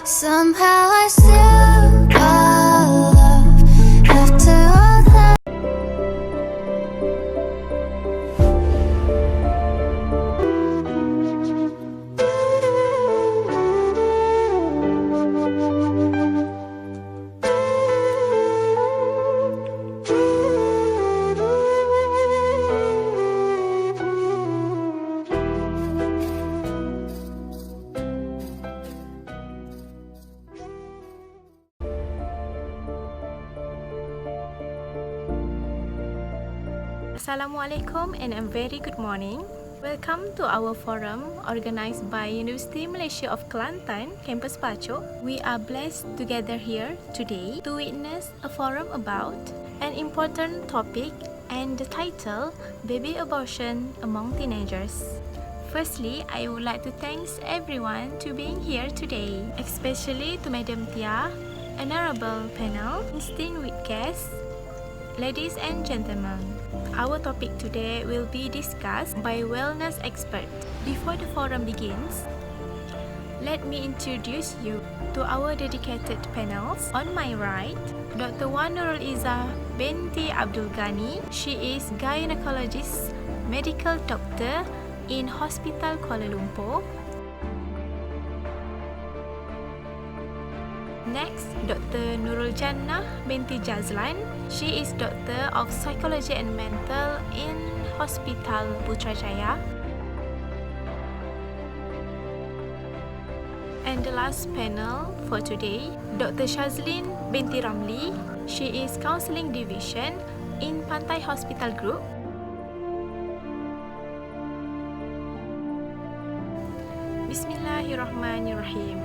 Somehow I still got love after all that. Assalamualaikum and a very good morning. Welcome to our forum organized by University Malaysia of Kelantan, Campus Pachok. We are blessed to gather here today to witness a forum about an important topic and the title, Baby Abortion Among Teenagers. Firstly, I would like to thank everyone to being here today, especially to Madam Tia, honorable panel, distinguished guests, ladies and gentlemen. Our topic today will be discussed by wellness expert. Before the forum begins, let me introduce you to our dedicated panels. On my right, Dr. Wan Nurul Izzah binti Abdul Ghani. She is gynecologist, medical doctor in Hospital Kuala Lumpur. Next, Dr. Nurul Jannah binti Jazlan. She is Doctor of Psychology and Mental in Hospital Putrajaya. And the last panel for today, Dr. Shazlin binti Ramli. She is Counseling Division in Pantai Hospital Group. Bismillahirrahmanirrahim.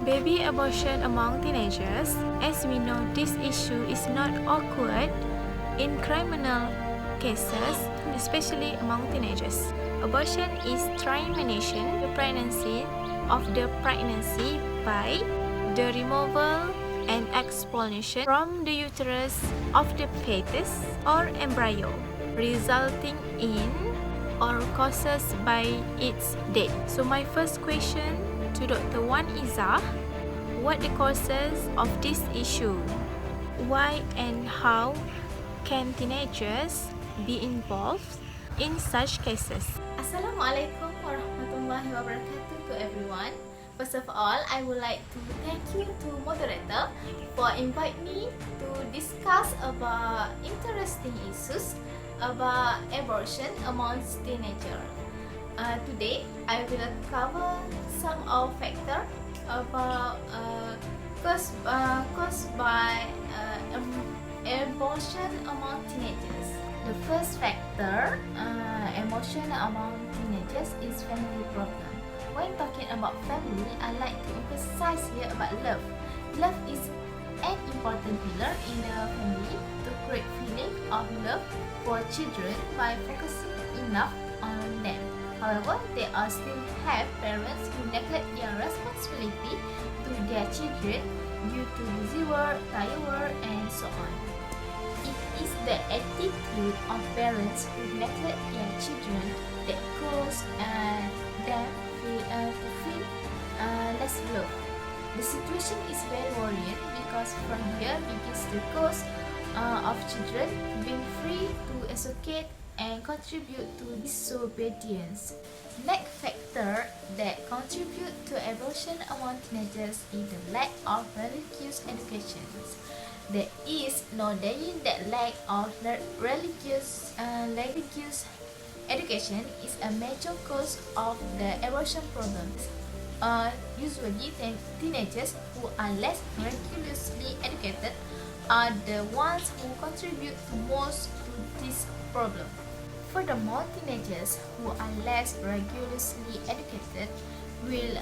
Baby abortion among teenagers. As we know, this issue is not awkward in criminal cases, especially among teenagers. Abortion is termination the pregnancy of the pregnancy by the removal and expulsion from the uterus of the fetus or embryo, resulting in or causes by its death. So my first question to Dr. Wan Izzah, what the causes of this issue? Why and how can teenagers be involved in such cases? Assalamualaikum warahmatullahi wabarakatuh to everyone. First of all, I would like to thank you to moderator for inviting me to discuss about interesting issues about abortion amongst teenagers. Today, I will cover some of factors about caused by abortion among teenagers. The first factor, abortion among teenagers, is family problem. When talking about family, I like to emphasize here about love. Love is an important pillar in the family to create feeling of love for children by focusing enough on them. However, they are still have parents who neglect their responsibility to their children due to busy work, tired work, and so on. It is the attitude of parents who neglect their children that cause them to feel less love. The situation is very worrying because from here begins the cause of children being free to associate and contribute to disobedience. Next factor that contribute to abortion among teenagers is the lack of religious education. There is no denying that lack of religious education is a major cause of the abortion problems. Usually, teenagers who are less religiously educated are the ones who contribute most to this problem. Furthermore, teenagers who are less rigorously educated will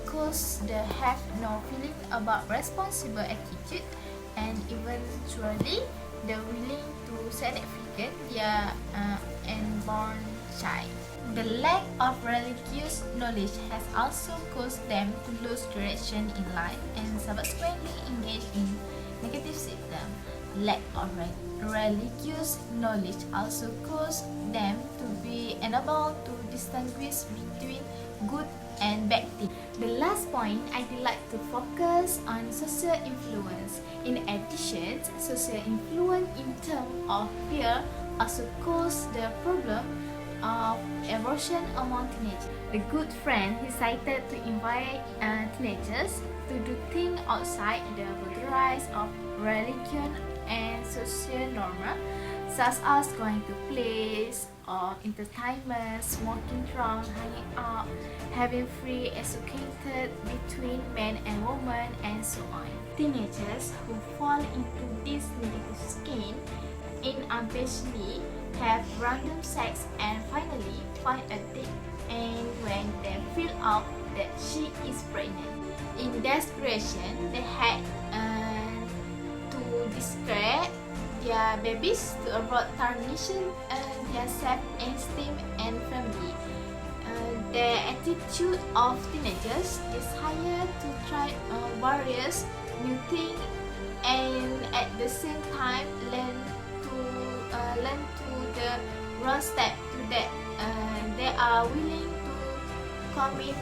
cause the have no feeling about responsible attitude and eventually the willing to significant their unborn child. The lack of religious knowledge has also caused them to lose direction in life and subsequently engage in negative symptoms. Lack of religious knowledge also caused them to be unable to distinguish between good and bad things. The last point, I would like to focus on social influence. In addition, social influence in terms of peer also cause the problem of abortion among teenagers. The good friend decided to invite teenagers to do things outside the boundaries of religion and social norms, such as going to plays or entertainment, smoking drunk, hanging out, having free educated between men and women, and so on. Teenagers who fall into this negative scheme inadvertently have random sex and finally find a date, and when they find out that she is pregnant. In desperation, they had to destroy their babies to avoid tarnishing their self-esteem and family. The attitude of teenagers desire to try various new things and at the same time learn to the wrong step to that they are willing to commit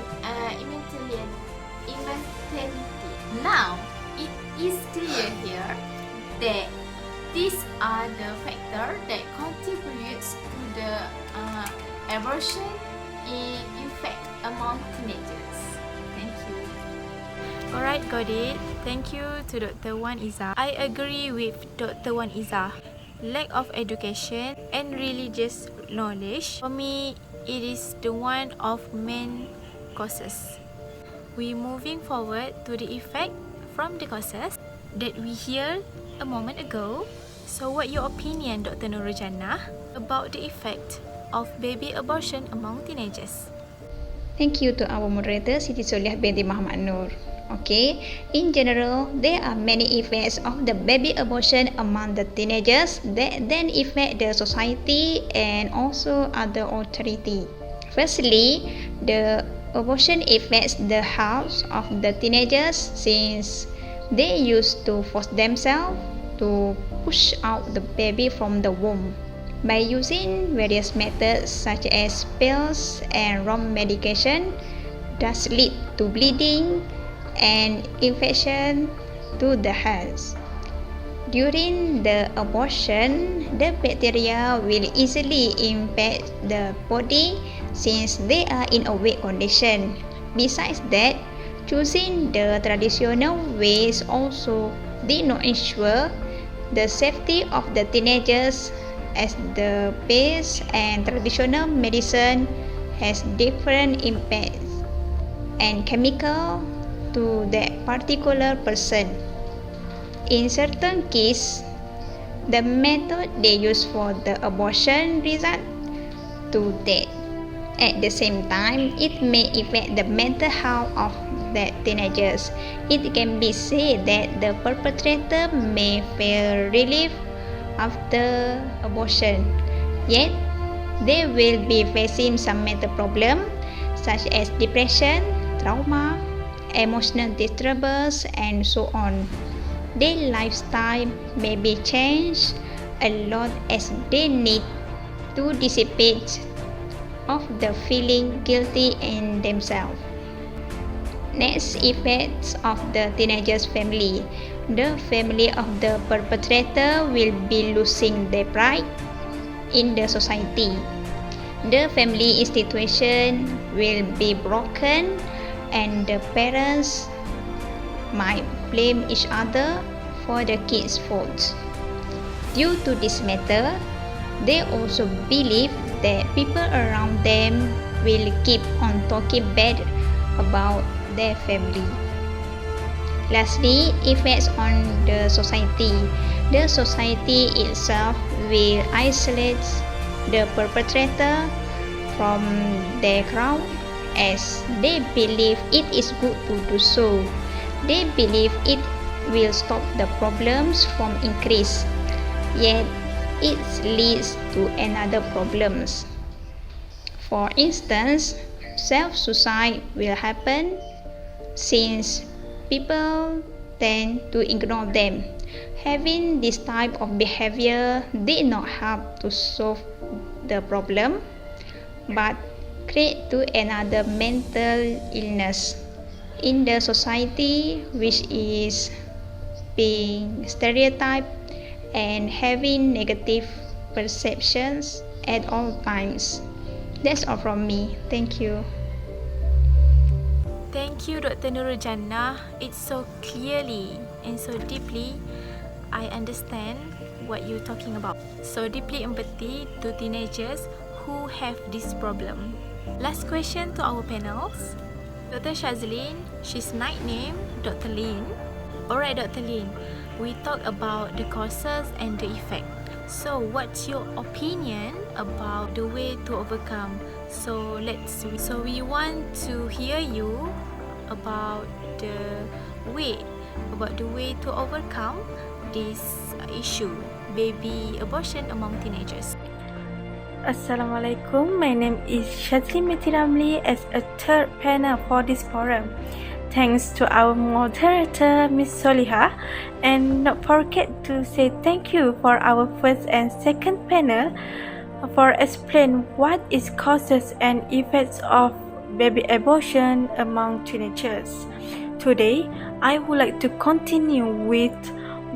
immortality. Now it is clear here that these are the factors that contributes to the abortion in effect among teenagers. Thank you. Alright, got it. Thank you to Dr. Wan Izzah. I agree with Dr. Wan Izzah. Lack of education and religious knowledge, for me, it is the one of main causes. We moving forward to the effect from the causes that we heard a moment ago. So what your opinion, Dr. Nurujannah, about the effect of baby abortion among teenagers? Thank you to our moderator Siti Soliah binti Muhammad Nur. Okay, in general, there are many effects of the baby abortion among the teenagers that then affect the society and also other authority. Firstly, the abortion affects the health of the teenagers since they used to force themselves to push out the baby from the womb. By using various methods such as pills and wrong medication, does lead to bleeding and infection to the health. During the abortion, the bacteria will easily impact the body since they are in a weak condition. Besides that, choosing the traditional ways also did not ensure the safety of the teenagers, as the base and traditional medicine has different impacts and chemical to that particular person. In certain cases, the method they use for the abortion result to death. At the same time, it may affect the mental health of the teenagers. It can be said that the perpetrator may feel relief after abortion, yet they will be facing some mental problems such as depression, trauma, emotional disturbance, and so on. Their lifestyle may be changed a lot as they need to dissipate of the feeling guilty in themselves. Next, effects of the teenager's family. The family of the perpetrator will be losing their pride in the society. The family institution will be broken and the parents might blame each other for the kids' faults. Due to this matter, they also believe that people around them will keep on talking bad about their family. Lastly, effects on the society. The society itself will isolate the perpetrator from their crowd as they believe it is good to do so. They believe it will stop the problems from increase, yet it leads to another problems. For instance, self-suicide will happen since people tend to ignore them. Having this type of behavior did not help to solve the problem, but create to another mental illness in the society, which is being stereotyped and having negative perceptions at all times. That's all from me. Thank you. Thank you, Dr. Nurul Jannah. It's so clearly and so deeply I understand what you're talking about. So deeply empathy to teenagers who have this problem. Last question to our panels. Dr. Shazlin, she's nicknamed Dr. Lin. Alright, Dr. Lin, we talk about the causes and the effect. So what's your opinion about the way to overcome? So we want to hear you about the way to overcome this issue, baby abortion among teenagers. Assalamualaikum. My name is Shazlin Meti Ramli as a third panel for this forum. Thanks to our moderator, Miss Soliha, and not forget to say thank you for our first and second panel for explain what is causes and effects of baby abortion among teenagers. Today, I would like to continue with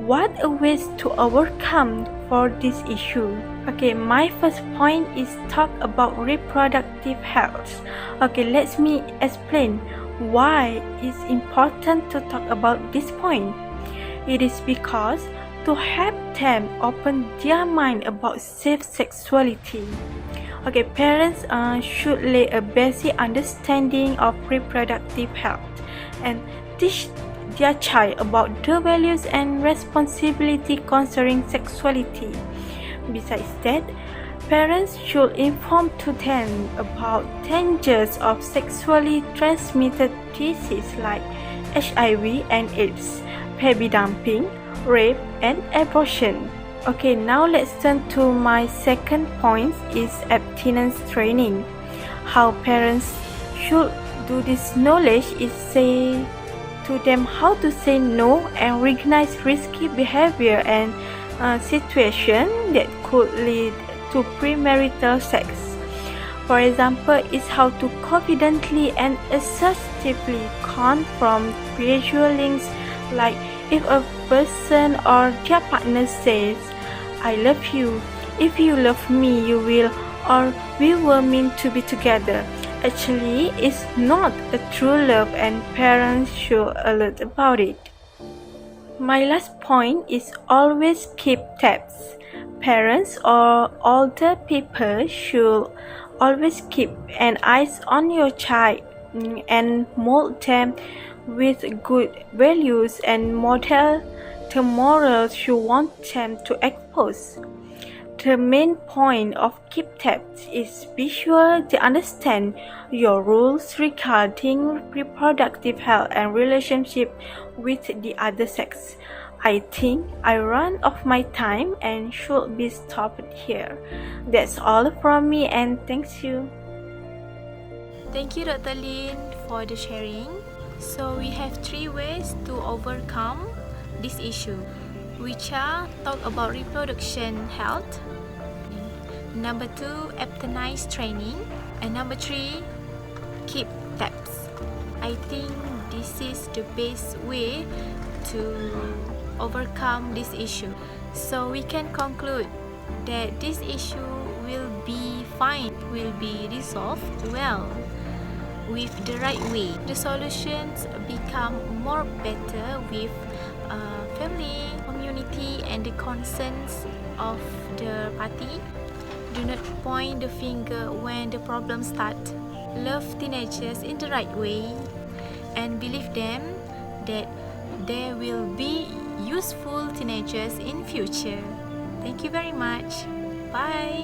what are ways to overcome for this issue. Okay, my first point is talk about reproductive health. Okay, let me explain why it's important to talk about this point. It is because to help them open their mind about safe sexuality. Okay, parents should lay a basic understanding of reproductive health and teach their child about the values and responsibility concerning sexuality. Besides that, parents should inform to them about dangers of sexually transmitted diseases like HIV and AIDS, baby dumping, rape, and abortion. Okay, now let's turn to my second point is abstinence training. How parents should do this knowledge is say to them how to say no and recognize risky behavior and situation that could lead to premarital sex. For example, is how to confidently and assertively confront visual links, like if a person or their partner says, "I love you, if you love me, you will," or "we were meant to be together." Actually, it's not a true love and parents should alert about it. My last point is always keep tabs. Parents or older people should always keep an eye on your child and mold them with good values and model the morals you want them to expose. The main point of keep tabs is be sure to understand your rules regarding reproductive health and relationship with the other sex. I think I ran off my time and should be stopped here. That's all from me and thanks you. Thank you, Dr. Lin, for the sharing. So we have 3 ways to overcome this issue, which are talk about reproduction health, number 2, abstinence training, and number 3, keep tabs. I think this is the best way to overcome this issue. So we can conclude that this issue will be fine, will be resolved well with the right way. The solutions become more better with family, community, and the concerns of the party. Do not point the finger when the problem starts. Love teenagers in the right way and believe them that there will be useful teenagers in future. Thank you very much. Bye.